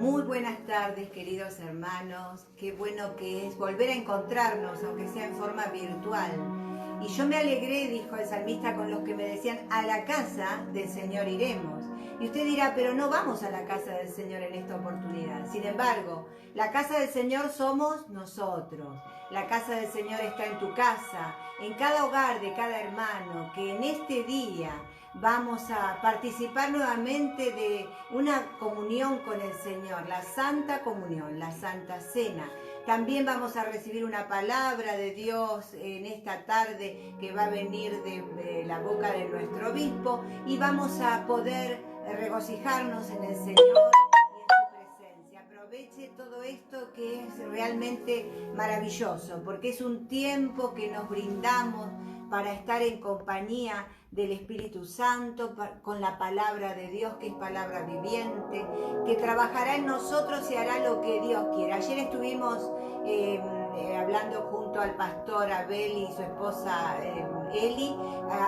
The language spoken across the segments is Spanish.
Muy buenas tardes, queridos hermanos. Qué bueno que es volver a encontrarnos, aunque sea en forma virtual. Y yo me alegré, dijo el salmista, con los que me decían, a la casa del Señor iremos. Y usted dirá, pero no vamos a la casa del Señor en esta oportunidad. Sin embargo, la casa del Señor somos nosotros. La casa del Señor está en tu casa, en cada hogar de cada hermano, que en este día vamos a participar nuevamente de una comunión con el Señor, la Santa Comunión, la Santa Cena. También vamos a recibir una palabra de Dios en esta tarde que va a venir de la boca de nuestro obispo y vamos a poder regocijarnos en el Señor y en su presencia. Aproveche todo esto que es realmente maravilloso, porque es un tiempo que nos brindamos para estar en compañía del Espíritu Santo, con la palabra de Dios, que es palabra viviente, que trabajará en nosotros y hará lo que Dios quiera. Ayer estuvimos hablando junto al pastor Abel y su esposa Eli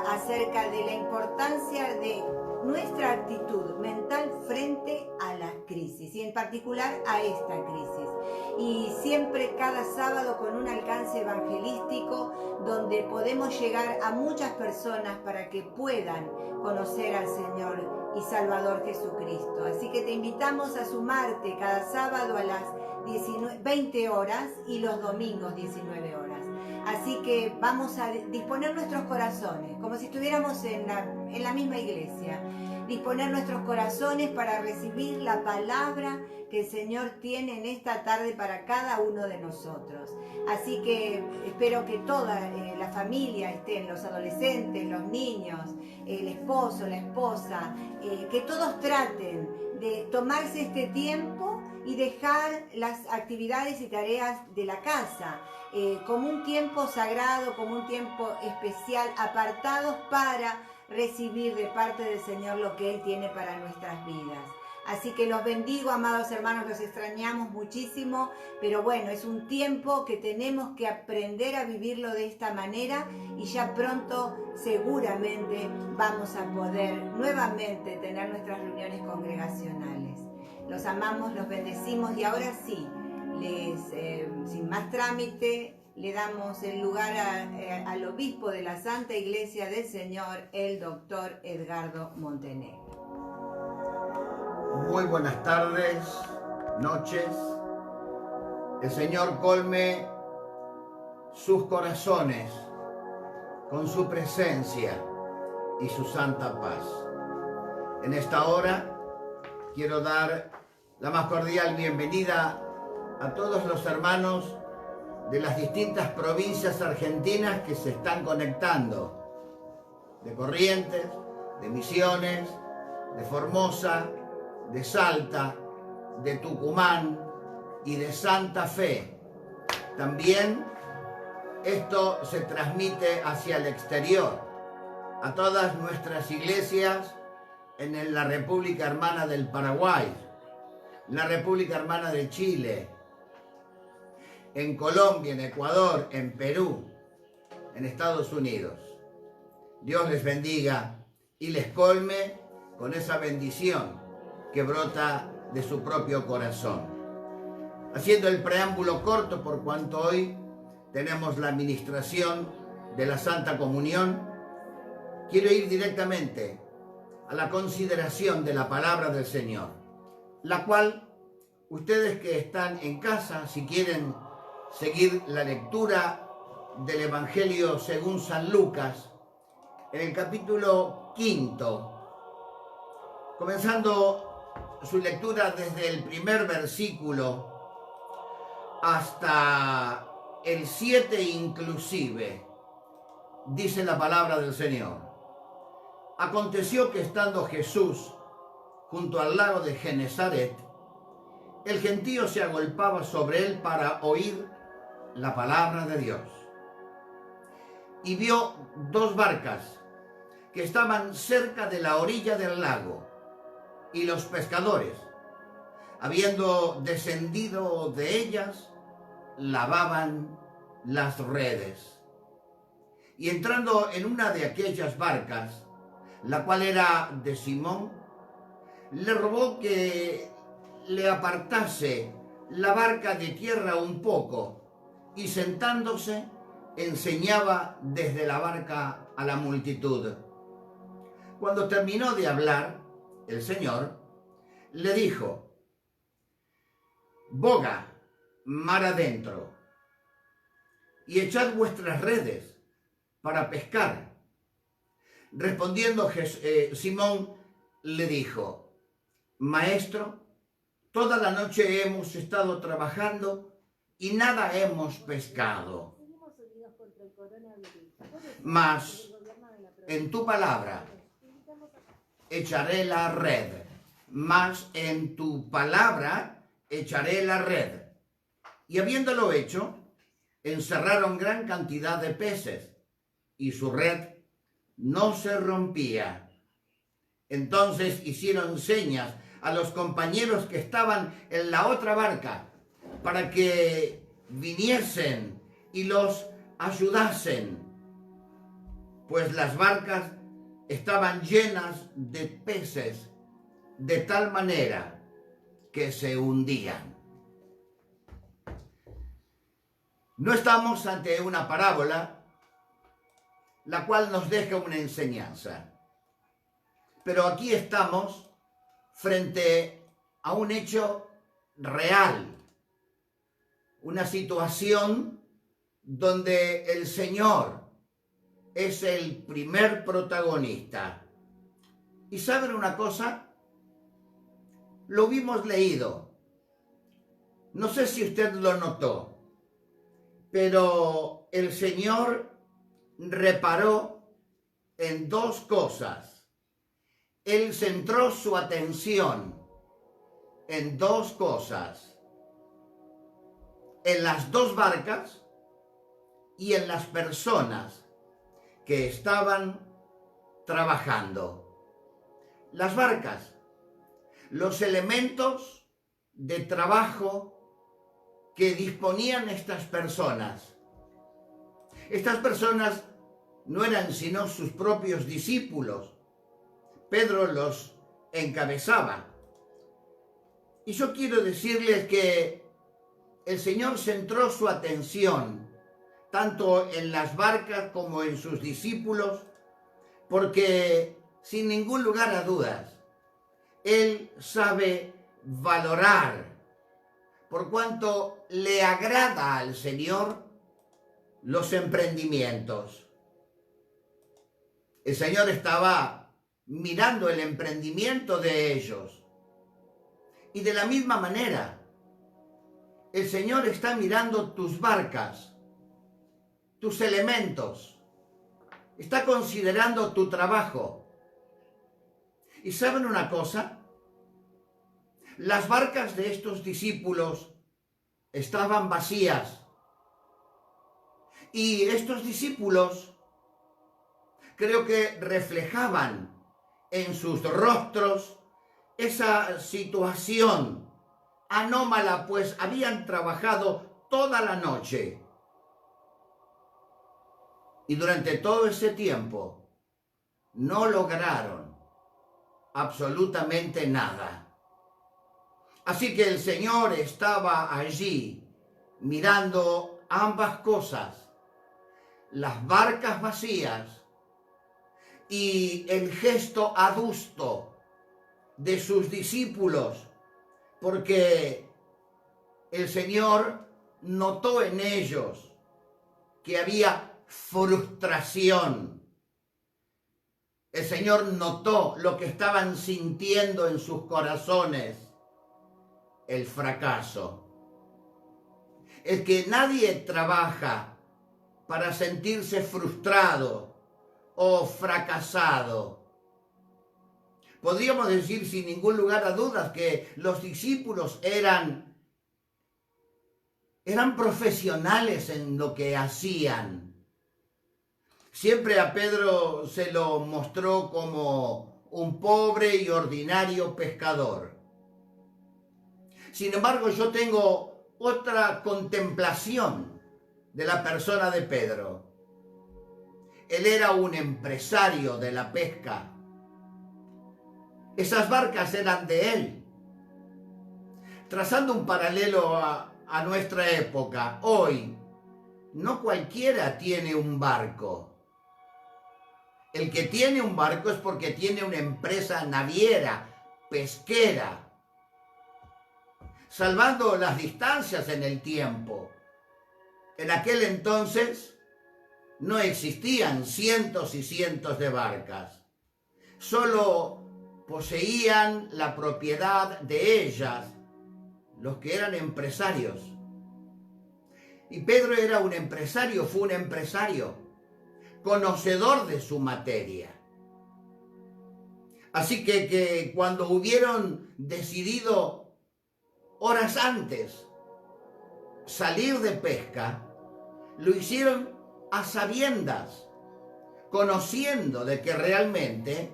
acerca de la importancia de nuestra actitud mental frente a la crisis y en particular a esta crisis. Y siempre cada sábado con un alcance evangelístico donde podemos llegar a muchas personas para que puedan conocer al Señor y Salvador Jesucristo. Así que te invitamos a sumarte cada sábado a las 20 horas y los domingos 19 horas. Así que vamos a disponer nuestros corazones, como si estuviéramos en la misma iglesia. Disponer nuestros corazones para recibir la palabra que el Señor tiene en esta tarde para cada uno de nosotros. Así que espero que toda la familia estén, los adolescentes, los niños, el esposo, la esposa, que todos traten de tomarse este tiempo y dejar las actividades y tareas de la casa como un tiempo sagrado, como un tiempo especial, apartados para recibir de parte del Señor lo que Él tiene para nuestras vidas. Así que los bendigo, amados hermanos, los extrañamos muchísimo, pero bueno, es un tiempo que tenemos que aprender a vivirlo de esta manera y ya pronto seguramente vamos a poder nuevamente tener nuestras reuniones congregacionales. Los amamos, los bendecimos y ahora sí, sin más trámite, le damos el lugar al obispo de la Santa Iglesia del Señor, el doctor Edgardo Montenegro. Muy buenas tardes, noches. El Señor colme sus corazones con su presencia y su santa paz. En esta hora quiero dar la más cordial bienvenida a todos los hermanos de las distintas provincias argentinas que se están conectando, de Corrientes, de Misiones, de Formosa, de Salta, de Tucumán y de Santa Fe. También esto se transmite hacia el exterior, a todas nuestras iglesias en la República Hermana del Paraguay, la República Hermana de Chile, en Colombia, en Ecuador, en Perú, en Estados Unidos. Dios les bendiga y les colme con esa bendición que brota de su propio corazón. Haciendo el preámbulo corto, por cuanto hoy tenemos la administración de la Santa Comunión, quiero ir directamente a la consideración de la palabra del Señor, la cual ustedes que están en casa, si quieren seguir la lectura del Evangelio según San Lucas, en el capítulo 5, comenzando su lectura desde el primer versículo hasta el 7 inclusive, dice la palabra del Señor. Aconteció que estando Jesús junto al lago de Genesaret, el gentío se agolpaba sobre él para oír la palabra de Dios. Y vio dos barcas que estaban cerca de la orilla del lago, y los pescadores, habiendo descendido de ellas, lavaban las redes. Y entrando en una de aquellas barcas, la cual era de Simón, le rogó que le apartase la barca de tierra un poco, y sentándose enseñaba desde la barca a la multitud. Cuando terminó de hablar, el Señor le dijo: boga mar adentro y echad vuestras redes para pescar. Respondiendo Simón le dijo: Maestro, toda la noche hemos estado trabajando y nada hemos pescado. Mas en tu palabra echaré la red. Mas en tu palabra echaré la red. Y habiéndolo hecho, encerraron gran cantidad de peces, y su red no se rompía. Entonces hicieron señas a los compañeros que estaban en la otra barca para que viniesen y los ayudasen, pues las barcas estaban llenas de peces de tal manera que se hundían. No estamos ante una parábola la cual nos deja una enseñanza, pero aquí estamos frente a un hecho real, una situación donde el Señor es el primer protagonista. ¿Y saben una cosa? Lo vimos leído. No sé si usted lo notó, pero el Señor reparó en dos cosas. Él centró su atención en dos cosas: en las dos barcas y en las personas que estaban trabajando. Las barcas, los elementos de trabajo que disponían estas personas. Estas personas no eran sino sus propios discípulos. Pedro los encabezaba. Y yo quiero decirles que el Señor centró su atención tanto en las barcas como en sus discípulos, porque sin ningún lugar a dudas, Él sabe valorar, por cuanto le agrada al Señor, los emprendimientos. El Señor estaba mirando el emprendimiento de ellos. Y de la misma manera, el Señor está mirando tus barcas, tus elementos. Está considerando tu trabajo. ¿Y saben una cosa? Las barcas de estos discípulos estaban vacías. Y estos discípulos creo que reflejaban en sus rostros esa situación anómala, pues habían trabajado toda la noche. Y durante todo ese tiempo no lograron absolutamente nada. Así que el Señor estaba allí mirando ambas cosas: las barcas vacías y el gesto adusto de sus discípulos, porque el Señor notó en ellos que había frustración. El Señor notó lo que estaban sintiendo en sus corazones: el fracaso. El que nadie trabaja para sentirse frustrado o fracasado. Podríamos decir sin ningún lugar a dudas que los discípulos eran profesionales en lo que hacían. Siempre a Pedro se lo mostró como un pobre y ordinario pescador. Sin embargo, yo tengo otra contemplación de la persona de Pedro. Él era un empresario de la pesca. Esas barcas eran de él. trazando un paralelo a nuestra época, hoy, no cualquiera tiene un barco. El que tiene un barco es porque tiene una empresa naviera, pesquera, salvando las distancias en el tiempo. En aquel entonces no existían cientos y cientos de barcas. Solo poseían la propiedad de ellas los que eran empresarios. Y Pedro era un empresario, fue un empresario, conocedor de su materia. Así que cuando hubieron decidido horas antes salir de pesca, lo hicieron a sabiendas, conociendo de que realmente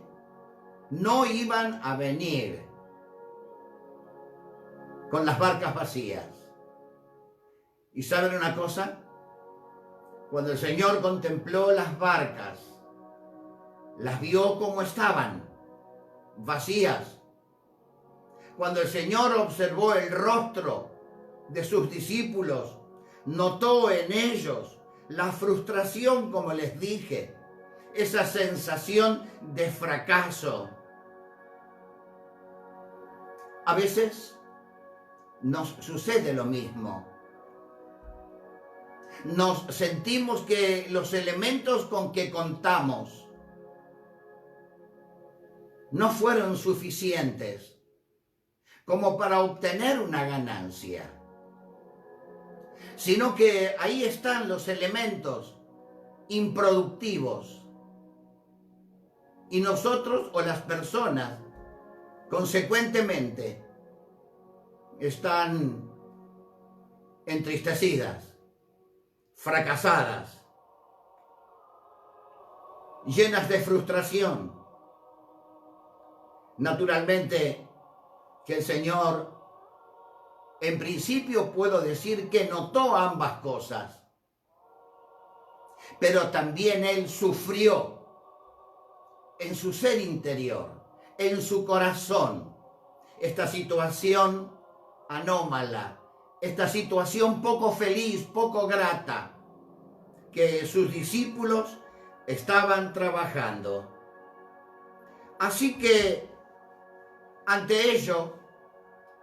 no iban a venir con las barcas vacías. ¿Y saben una cosa? Cuando el Señor contempló las barcas, las vio como estaban, vacías. Cuando el Señor observó el rostro de sus discípulos, notó en ellos la frustración, como les dije, esa sensación de fracaso. A veces nos sucede lo mismo. Nos sentimos que los elementos con que contamos no fueron suficientes como para obtener una ganancia, sino que ahí están los elementos improductivos y nosotros o las personas consecuentemente están entristecidas, fracasadas, llenas de frustración. Naturalmente que el Señor, en principio puedo decir que notó ambas cosas, pero también Él sufrió en su ser interior, en su corazón, esta situación anómala, esta situación poco feliz, poco grata, que sus discípulos estaban trabajando. Así que, ante ello,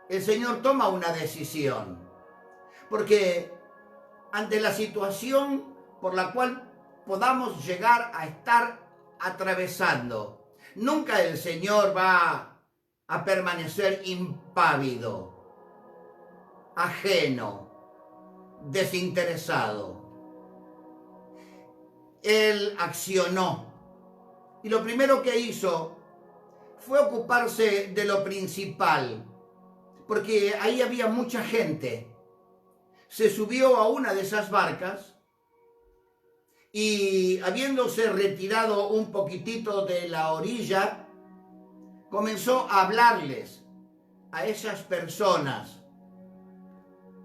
el Señor toma una decisión, porque ante la situación por la cual podamos llegar a estar atravesando, nunca el Señor va a permanecer impávido, ajeno, desinteresado. Él accionó y lo primero que hizo fue ocuparse de lo principal, porque ahí había mucha gente. Se subió a una de esas barcas y, habiéndose retirado un poquitito de la orilla, comenzó a hablarles a esas personas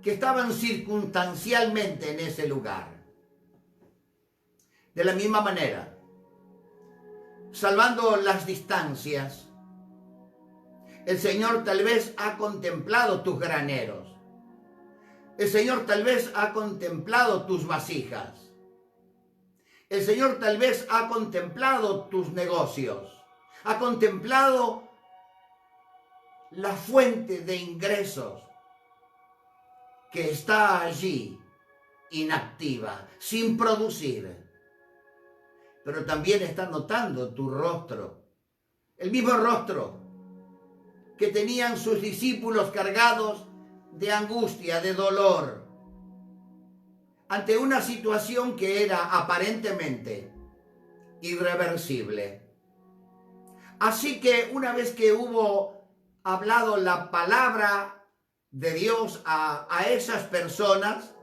que estaban circunstancialmente en ese lugar. De la misma manera, salvando las distancias, el Señor tal vez ha contemplado tus graneros. El Señor tal vez ha contemplado tus vasijas. El Señor tal vez ha contemplado tus negocios. Ha contemplado la fuente de ingresos que está allí, inactiva, sin producir. Pero también está notando tu rostro, el mismo rostro que tenían sus discípulos cargados de angustia, de dolor, ante una situación que era aparentemente irreversible. Así que una vez que hubo hablado la palabra de Dios a esas personas,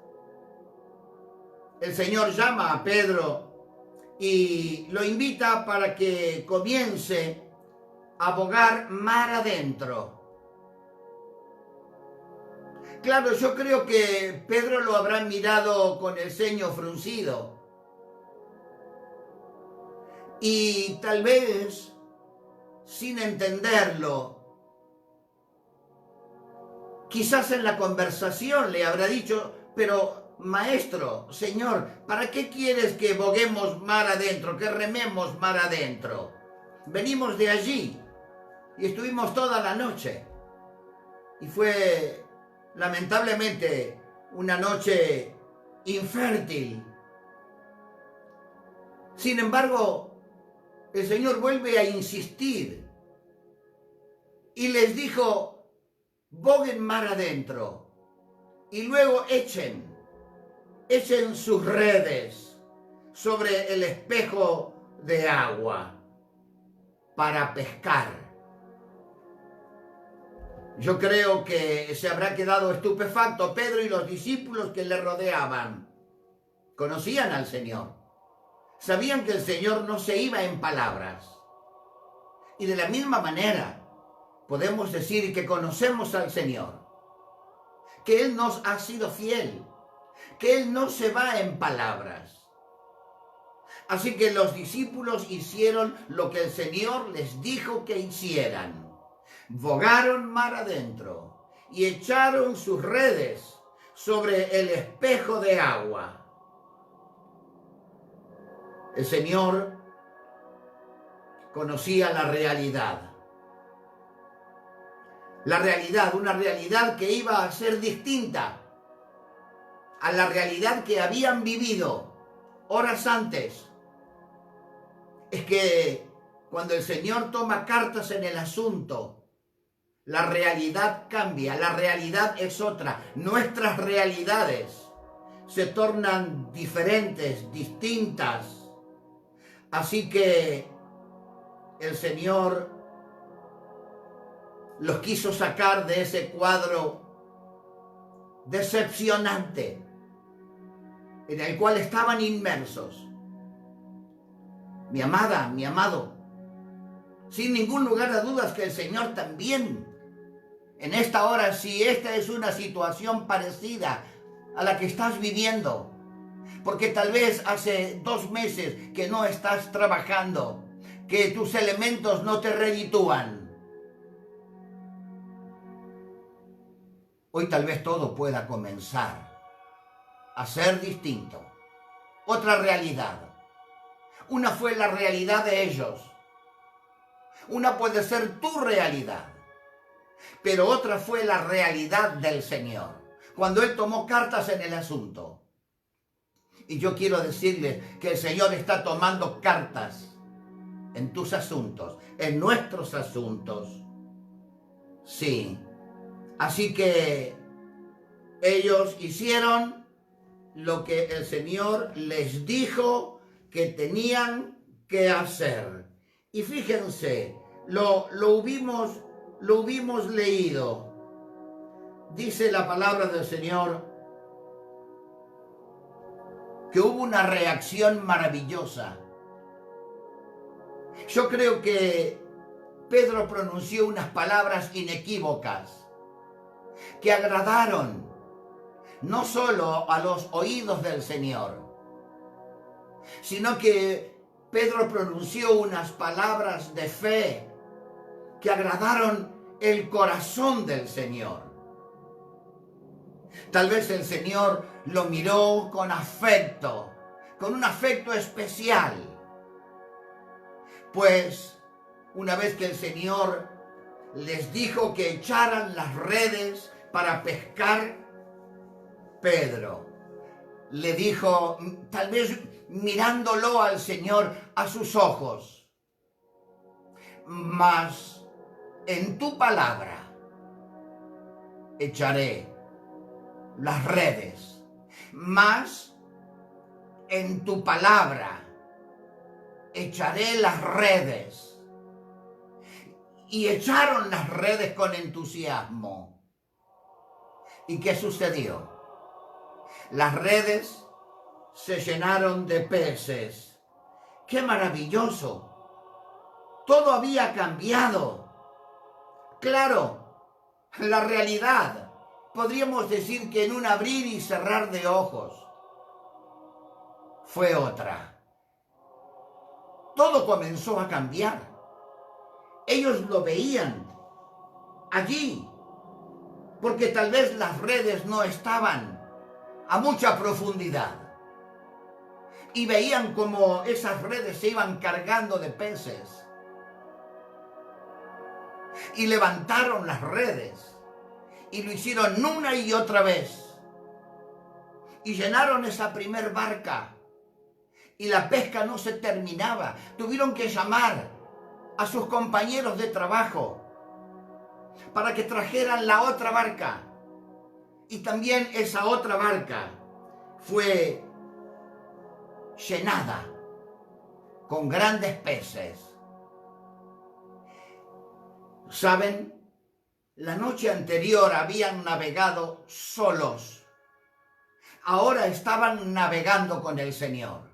el Señor llama a Pedro y lo invita para que comience a bogar mar adentro. Claro, yo creo que Pedro lo habrá mirado con el ceño fruncido. Y tal vez, sin entenderlo, Quizás en la conversación le habrá dicho, pero maestro, señor, ¿para qué quieres que boguemos mar adentro, que rememos mar adentro? Venimos de allí y estuvimos toda la noche. Y fue lamentablemente una noche infértil. Sin embargo, el Señor vuelve a insistir y les dijo, boguen mar adentro y luego echen sus redes sobre el espejo de agua para pescar. Yo creo que se habrá quedado estupefacto Pedro y los discípulos que le rodeaban. Conocían al Señor. Sabían que el Señor no se iba en palabras. Y de la misma manera podemos decir que conocemos al Señor, que Él nos ha sido fiel, que Él no se va en palabras. Así que los discípulos hicieron lo que el Señor les dijo que hicieran. Bogaron mar adentro y echaron sus redes sobre el espejo de agua. El Señor conocía la realidad. La realidad, una realidad que iba a ser distinta a la realidad que habían vivido horas antes. Es que cuando el Señor toma cartas en el asunto, la realidad cambia, la realidad es otra. Nuestras realidades se tornan diferentes, distintas. Así que el Señor los quiso sacar de ese cuadro decepcionante en el cual estaban inmersos. Mi amada, mi amado, sin ningún lugar a dudas que el Señor también, en esta hora, si esta es una situación parecida a la que estás viviendo, porque tal vez hace 2 meses que no estás trabajando, que tus elementos no te reditúan, hoy tal vez todo pueda comenzar a ser distinto. Otra realidad. Una fue la realidad de ellos. Una puede ser tu realidad. Pero otra fue la realidad del Señor, cuando Él tomó cartas en el asunto. Y yo quiero decirles que el Señor está tomando cartas en tus asuntos, en nuestros asuntos. Sí. Así que ellos hicieron lo que el Señor les dijo que tenían que hacer. Y fíjense, lo hubimos leído. Dice la palabra del Señor que hubo una reacción maravillosa. Yo creo que Pedro pronunció unas palabras inequívocas que agradaron no solo a los oídos del Señor, sino que Pedro pronunció unas palabras de fe que agradaron el corazón del Señor. Tal vez el Señor lo miró con afecto, con un afecto especial, pues una vez que el Señor les dijo que echaran las redes para pescar, Pedro le dijo, tal vez mirándolo al Señor a sus ojos, mas en tu palabra echaré las redes, mas en tu palabra echaré las redes. Y echaron las redes con entusiasmo. ¿Y qué sucedió? Las redes se llenaron de peces. ¡Qué maravilloso! Todo había cambiado. Claro, la realidad, podríamos decir que en un abrir y cerrar de ojos, fue otra. Todo comenzó a cambiar. Ellos lo veían allí, porque tal vez las redes no estaban a mucha profundidad. Y veían como esas redes se iban cargando de peces. Y levantaron las redes. Y lo hicieron una y otra vez. Y llenaron esa primer barca. Y la pesca no se terminaba. Tuvieron que llamar a sus compañeros de trabajo para que trajeran la otra barca. Y también esa otra barca fue llenada con grandes peces. ¿Saben? La noche anterior habían navegado solos. Ahora estaban navegando con el Señor.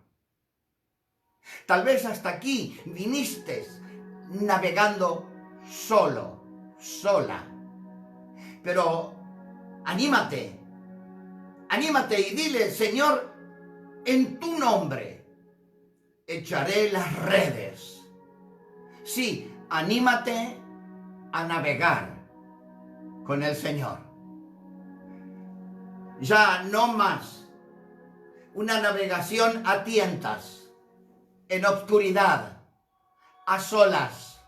Tal vez hasta aquí viniste navegando solo, sola. Pero anímate y dile: Señor, en tu nombre echaré las redes. Sí, anímate a navegar con el Señor. Ya no más una navegación a tientas, en obscuridad, a solas,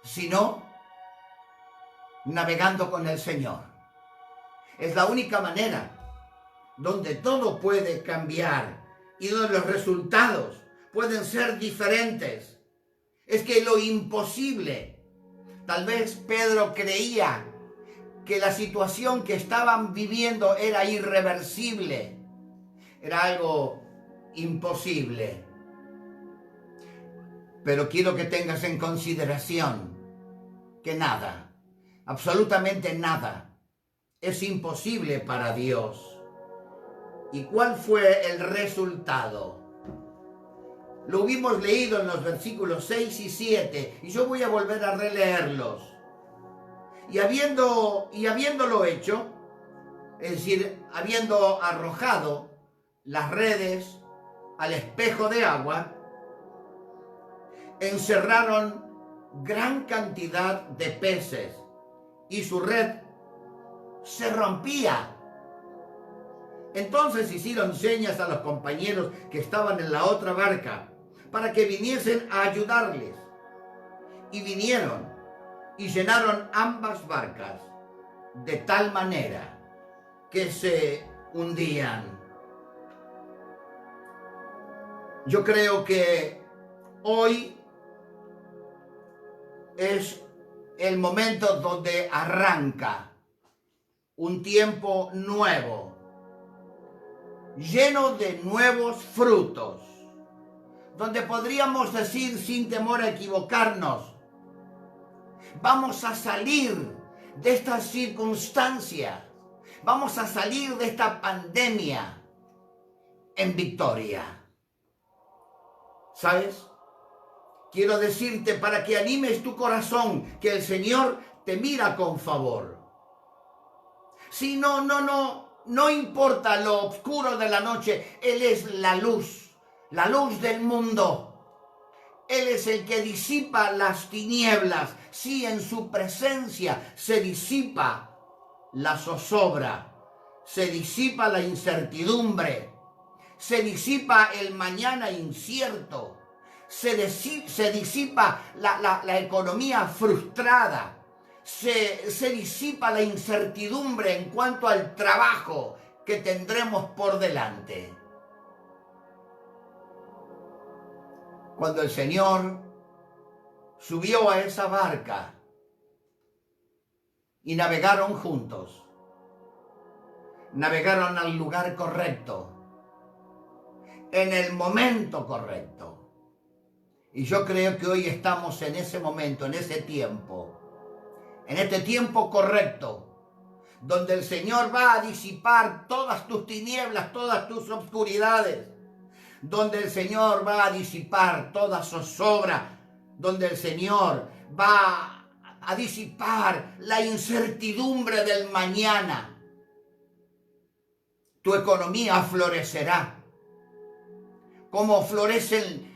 sino navegando con el Señor. Es la única manera donde todo puede cambiar y donde los resultados pueden ser diferentes. Es que lo imposible, tal vez Pedro creía que la situación que estaban viviendo era irreversible, era algo imposible. Pero quiero que tengas en consideración que nada, absolutamente nada, es imposible para Dios. ¿Y cuál fue el resultado? Lo hubimos leído en los versículos 6 y 7, y yo voy a volver a releerlos. Y habiéndolo hecho, es decir, habiendo arrojado las redes al espejo de agua, encerraron gran cantidad de peces y su red se rompía. Entonces hicieron señas a los compañeros que estaban en la otra barca para que viniesen a ayudarles. Y vinieron y llenaron ambas barcas de tal manera que se hundían. Yo creo que hoy es el momento donde arranca un tiempo nuevo, lleno de nuevos frutos, donde podríamos decir sin temor a equivocarnos: vamos a salir de esta circunstancia, vamos a salir de esta pandemia en victoria. ¿Sabes? Quiero decirte, para que animes tu corazón, que el Señor te mira con favor. Si no importa lo oscuro de la noche, Él es la luz del mundo. Él es el que disipa las tinieblas. Sí, en su presencia se disipa la zozobra, se disipa la incertidumbre, se disipa el mañana incierto, se disipa la economía frustrada, se disipa la incertidumbre en cuanto al trabajo que tendremos por delante. Cuando el Señor subió a esa barca y navegaron juntos, navegaron al lugar correcto, en el momento correcto. Y yo creo que hoy estamos en ese momento, en ese tiempo, en este tiempo correcto, donde el Señor va a disipar todas tus tinieblas, todas tus obscuridades, donde el Señor va a disipar toda zozobra, donde el Señor va a disipar la incertidumbre del mañana. Tu economía florecerá, como florecen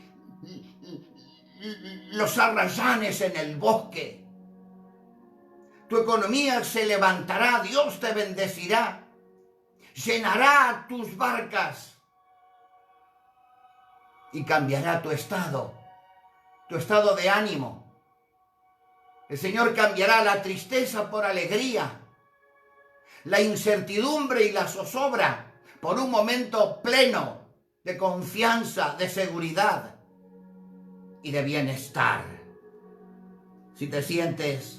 los arrayanes en el bosque. Tu economía se levantará, Dios te bendecirá, llenará tus barcas y cambiará tu estado de ánimo. El Señor cambiará la tristeza por alegría, la incertidumbre y la zozobra por un momento pleno de confianza, de seguridad y de bienestar. Si te sientes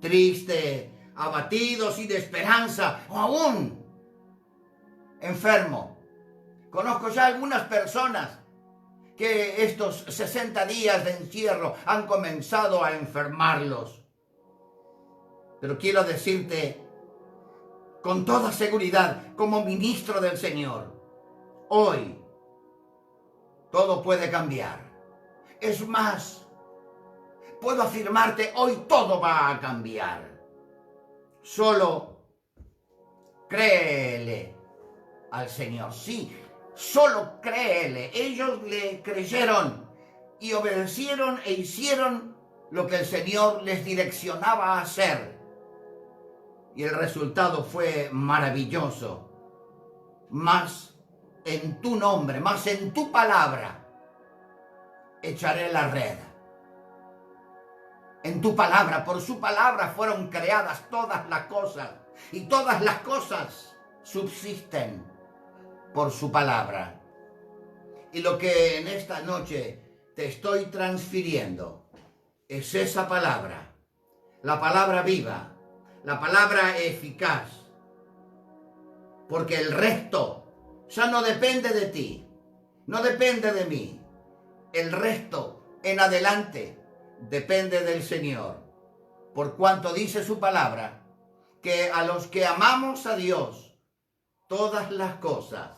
triste, abatido, sin esperanza o aún enfermo, conozco ya algunas personas que estos 60 días de encierro han comenzado a enfermarlos. Pero quiero decirte con toda seguridad, como ministro del Señor, hoy todo puede cambiar. Es más, puedo afirmarte, hoy todo va a cambiar. Solo créele al Señor. Sí, solo créele. Ellos le creyeron y obedecieron e hicieron lo que el Señor les direccionaba a hacer. Y el resultado fue maravilloso. Más en tu nombre, más en tu palabra, echaré la red. En tu palabra, por su palabra fueron creadas todas las cosas. Y todas las cosas subsisten por su palabra. Y lo que en esta noche te estoy transfiriendo es esa palabra. La palabra viva. La palabra eficaz. Porque el resto ya no depende de ti. No depende de mí. El resto en adelante depende del Señor. Por cuanto dice su palabra, que a los que amamos a Dios, todas las cosas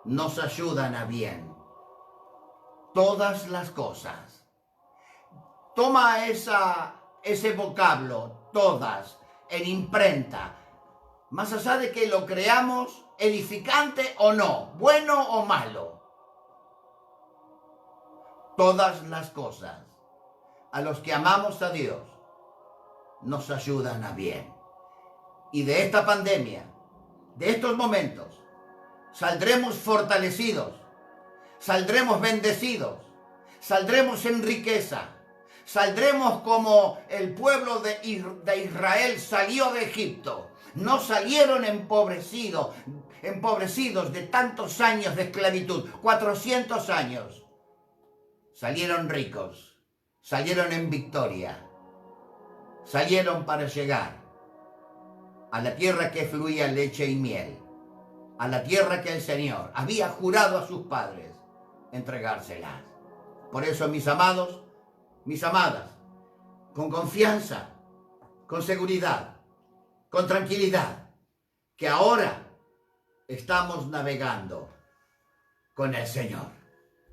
nos ayudan a bien. Todas las cosas. Toma ese vocablo, todas, en imprenta. Más allá de que lo creamos edificante o no, bueno o malo. Todas las cosas a los que amamos a Dios nos ayudan a bien. Y de esta pandemia, de estos momentos, saldremos fortalecidos, saldremos bendecidos, saldremos en riqueza, saldremos como el pueblo de Israel salió de Egipto. No salieron empobrecidos de tantos años de esclavitud, 400 años. Salieron ricos, salieron en victoria, salieron para llegar a la tierra que fluía leche y miel, a la tierra que el Señor había jurado a sus padres entregárselas. Por eso, mis amados, mis amadas, con confianza, con seguridad, con tranquilidad, que ahora estamos navegando con el Señor.